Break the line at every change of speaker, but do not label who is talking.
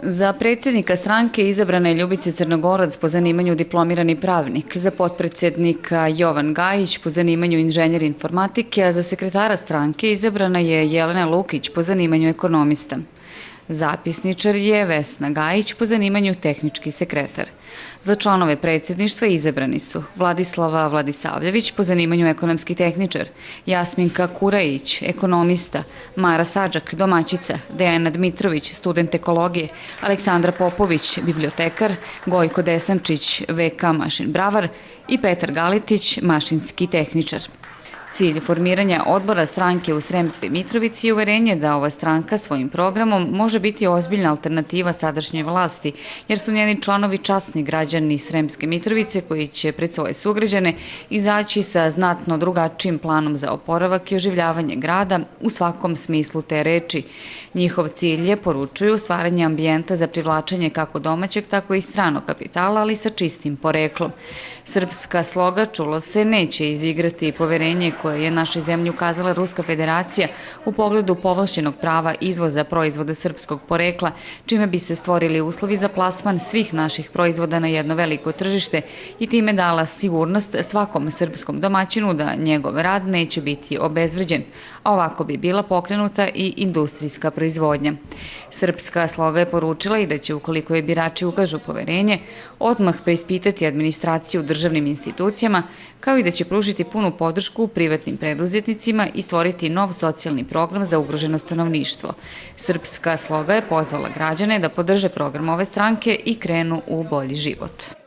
Za predsjednika stranke izabrana je Ljubica Crnogorac, po zanimanju diplomirani pravnik, za potpredsjednika Jovan Gajić, po zanimanju inženjer informatike, a za sekretara stranke izabrana je Jelena Lukić, po zanimanju ekonomista. Zapisničar je Vesna Gajić, po zanimanju tehnički sekretar. Za članove predsjedništva izabrani su Vladislava Vladisavljević, po zanimanju ekonomski tehničar, Jasminka Kurajić, ekonomista, Mara Sadžak, domaćica, Dejana Dmitrović, student ekologije, Aleksandra Popović, bibliotekar, Gojko Desančić, VK mašin bravar i Petar Galitić, mašinski tehničar. Cilj formiranja odbora stranke u Sremskoj Mitrovici je uverenje da ova stranka svojim programom može biti ozbiljna alternativa sadašnjoj vlasti, jer su njeni članovi časni građani Sremske Mitrovice koji će pred svoje sugrađane izaći sa znatno drugačijim planom za oporavak i oživljavanje grada u svakom smislu te reči. Njihov cilj je, poručuju, stvaranje ambijenta za privlačenje kako domaćeg, tako i stranog kapitala, ali sa čistim poreklom. Srpska sloga, čulo se, neće izigrati poverenje koje je našoj zemlji ukazala Ruska federacija u pogledu povlašćenog prava izvoza proizvoda srpskog porekla, čime bi se stvorili uslovi za plasman svih naših proizvoda na jedno veliko tržište i time dala sigurnost svakom srpskom domaćinu da njegov rad neće biti obezvređen, a ovako bi bila pokrenuta i industrijska proizvodnja. Srpska sloga je poručila i da će, ukoliko je birači ukažu poverenje, odmah preispitati administraciju u državnim institucijama, kao i da će pružiti punu podršku privatnim preduzetnicima i stvoriti nov socijalni program za ugroženo stanovništvo. Srpska sloga je pozvala građane da podrže program ove stranke i krenu u bolji život.